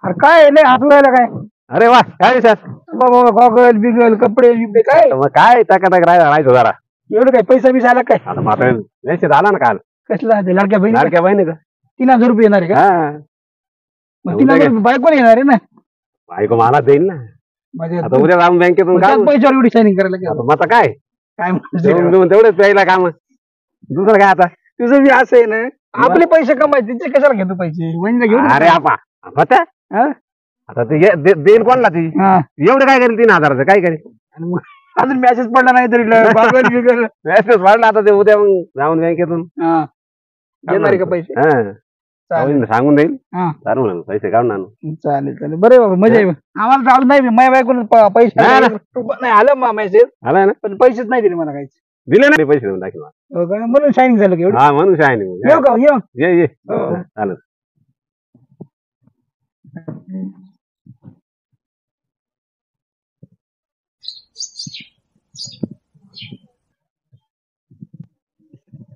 अरे काय नाही हसवायला काय अरे वा काय विचार बाबा गॉगल बिगल कपडे बिपडे काय मग काय टकाटक राहायचं जरा एवढं काय पैसा बिसा आला काय आता मग आता मेसेज आला ना काल कसला ते लाडक्या बहिणी लाडक्या बहिणीचा 3,000 रुपये येणार आहे का हा मग 3,000 रुपये बायको येणार आहे ना बायको मला देईल ना माझ्या आता उद्या जाऊन बँकेतून त्याच काढू पैशावर एवढी शायनिंग करायला गेलो. मग आता काय काय म्हणायचं देऊन तेवढेच प्यायला काम दुसरं काय आता तुझं बी असं आहे ना आपले पैसे कमायचे ते कशाला घेतो पैसे वहिनीला घेऊन अरे आपा होत्या हा? आता ते देईल कोणला ती हा. एवढं काय करेल 3,000चं काय करेल आणि मग अजून मेसेज पडला नाही तरी गॉगल बिगल मेसेज वाढला आता ते उद्या मग जाऊन बँकेतून हा. देणार आहे का पैसे हा चालेल सांगून देईल हा. चालू ना पैसे काढून आणू चालेल चालेल बरे बाबा मजा आहे आम्हाला चालू नाही माझ्या बायकोला पैसे नाही, नाही आलं मेसेज आलाय ना पण पैसेच नाही दिले मला काहीच दिले ना पैसे देऊन टाकी मला. हो का? म्हणून शायनिंग झालं का एवढं हा म्हणून काय नाही येऊ का येऊ ये हो. चालेल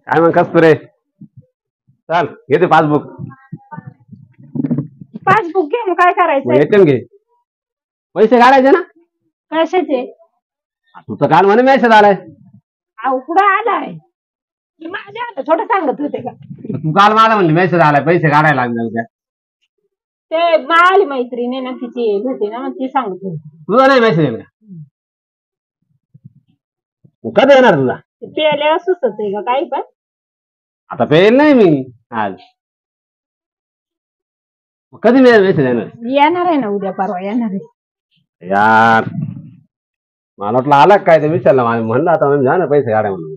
काय मग कस रे चाल घेते पासबुक पासबुक घे मग काय करायचंय एटीएम घे पैसे काढायचे ना कशाचे तू तर काल म्हणे मेसेज आलाय अहो कुठं आलाय माझ्या आता थोडं सांगत होते का तू काल मला म्हणली मेसेज आलाय पैसे काढायला लागले उद्या ते माळी मैत्रीण आहे ना तिची होती ना मग ती सांगत होती तुझा नाही मेसेज येईल का कधी येणार तुझा ते प्यायला सुचत आहे का काही पण आता पेल नाही मी आज कधी मेसेज येणार येणार आहे ना उद्या परवा येणार आहे यार मला वाटलं आला काय ते विचारलं म्हणलं आता म्हणजे जा ना पैसे काढा म्हणून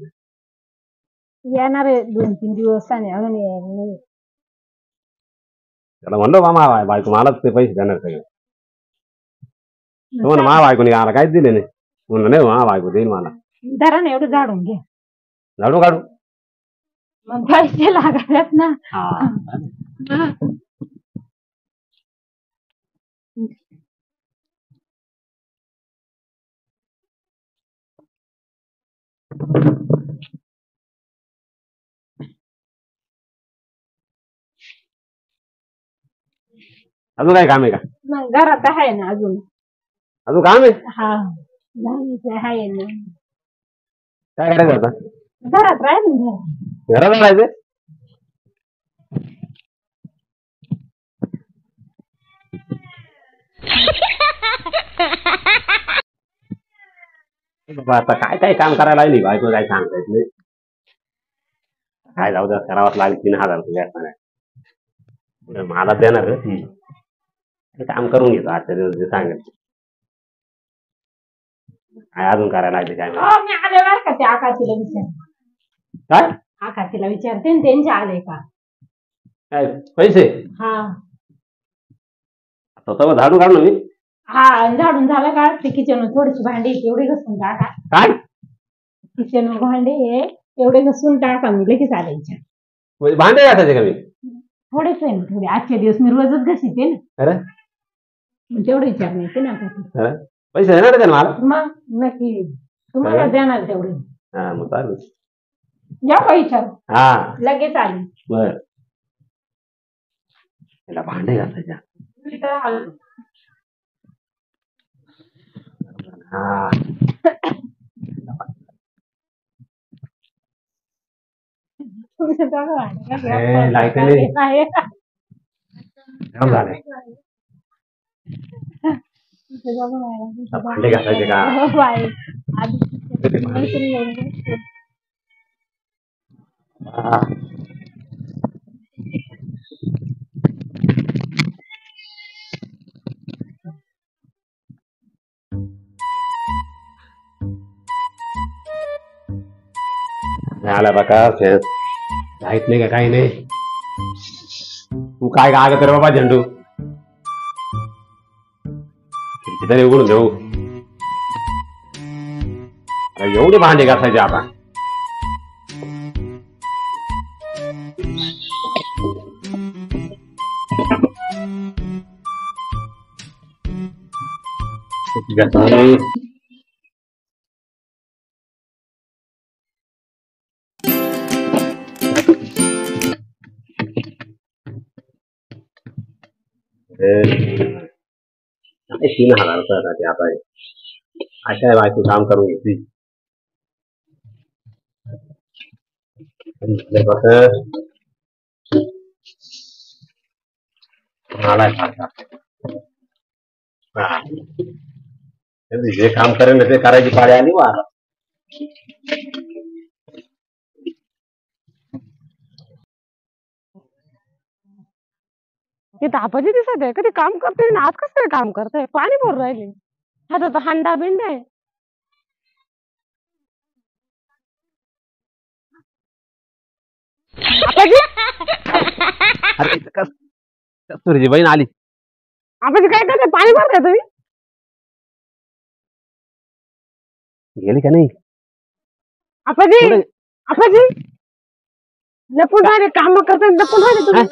येणार आहे 2-3 दिवसाने अजून यायला नाही. त्याला म्हणलो मामा बायको मलाच ते पैसे देणार सगळे तो म्हणा मा बायकोने आला काहीच दिले नाही म्हणलं नाही मा बायको देईल मला धरा ना एवढं झाडून घ्या झाडू काढू मग पैसे लागतात ना अजून काय काम आहे का मग घरात आहे ना अजून अजून काम आहे हा जायचं आहे ना काय करायचं आता घरात राहील ना घरात राहायचं बाबा आता काय काय काम करायला लागली बायको काय सांगता येत नाही काय जाऊ द्या करावाच लागेल 3,000 रुपये असणार पुढे मला देणार ती काम करून घेतो आजच्या दिवस जे सांगेल काय अजून करायला लागले काय माहिती. हो मी आले बरं का ते आकाशीला विचार काय आकाशीला विचारते ना त्यांचे आले का काय पैसे हा आता तेव्हा झाडू काढलो मी हा झाडून झालं का ते किचन थोडीशी भांडी एवढे घसून टाका काय किचन भांडे एवढे घसून टाका मी लगेच आल्याच्या म्हणजे भांडे घासायचे का मी थोडेच आहे ना थोडे आजच्या दिवस मी रोजच घसीते ना अरे मग तेवढे विचार नाही ते ना अरे पैसे देणार का मला मग नक्की तुम्हाला देणार तेवढे हा मग चालेल या का विचार हा लगेच आले बर त्याला भांडे घासायच्या हा लाईट नाही झालंय भांडे घासायचे का हा. आला बघा लाईट नाही का काही नाही तू काय का आगत रे बाबा झेंडू तरी उघडून देऊ एवढे भांडे घासायचे आता काय 3,000 रुपयासाठी आता अशा बायको काम करून घेतली. मला जे काम करेल ते करायची पाळी आली वा. ते तापाची दिसत आहे कधी काम करते ना आज कसं काय काम करताय पाणी भरून राहिले हातात तर हांडा बिंड आहे. आपाजी अरे कस्तुरीची बहीण आली. आपाजी काय करताय पाणी भरताय तुम्ही गेली का नाही? आपाजी कुठे? आपाजी लपून राहिले काम करताय लपून राहिले तुम्ही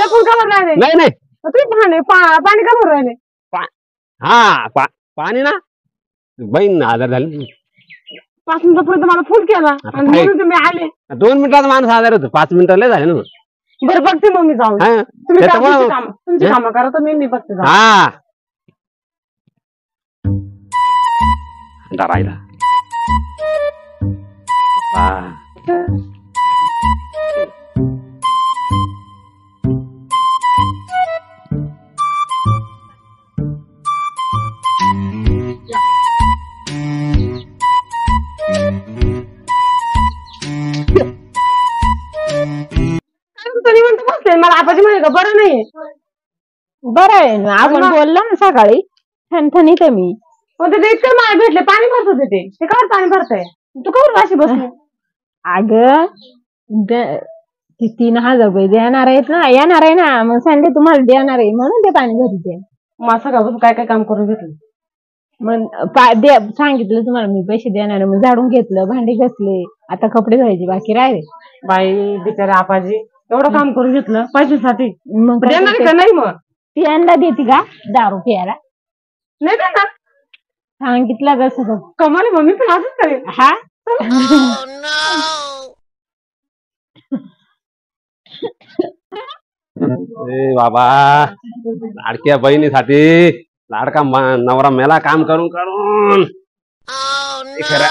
लपून का भरून राहिले नाही नाही तुम्ही पाणी का भरून राहिले हा पाणी ना बहीण आजार झाली. 5 मिनिटापर्यंत मला फोन केला आणि काय? म्हणून तुम्ही आले 2 मिनिटात माणूस आजार होतो 5 मिनिटं लय झाले ना. बरं बघते मग मी जाऊन हा तुम्ही त्याच्यामुळं- तुमची कामं करा तर मी बघते जाऊन. हा राहिला. तुम्ही म्हणतो बसले मला आपाजी म्हणे का बरं नाही बरं आहे ना आपण बोललो ना सकाळी ठणठणीत आहे मी. पण ते इतकं मला भेटले पाणी भरत होते ते काय पाणी भरताय तू कवर अशी बसली अगं ती 3,000 रुपये देणार आहेत ना येणार आहे ना मग संडे तुम्हाला देणार आहे म्हणून ते पाणी भरते. मग सकाळपासून काय काय काम करून घेतलं मग सांगितलं तुम्हाला मी पैसे देणार आहे मग झाडून घेतलं भांडी घासले आता कपडे धुवायचे बाकी राहिले. बाई बिचारे आपाजी एवढं काम करून घेतलं पैशासाठी मग काय देणार करते? का नाही मग ती अंडा देते का दारू प्यायला नाही देणार सांगितलं कसं कमाल आहे, मग मी पण असंच करेन हा ए बाबा लाडक्या बहिणीसाठी लाडका नवरा मेला काम करून करून. हे खरं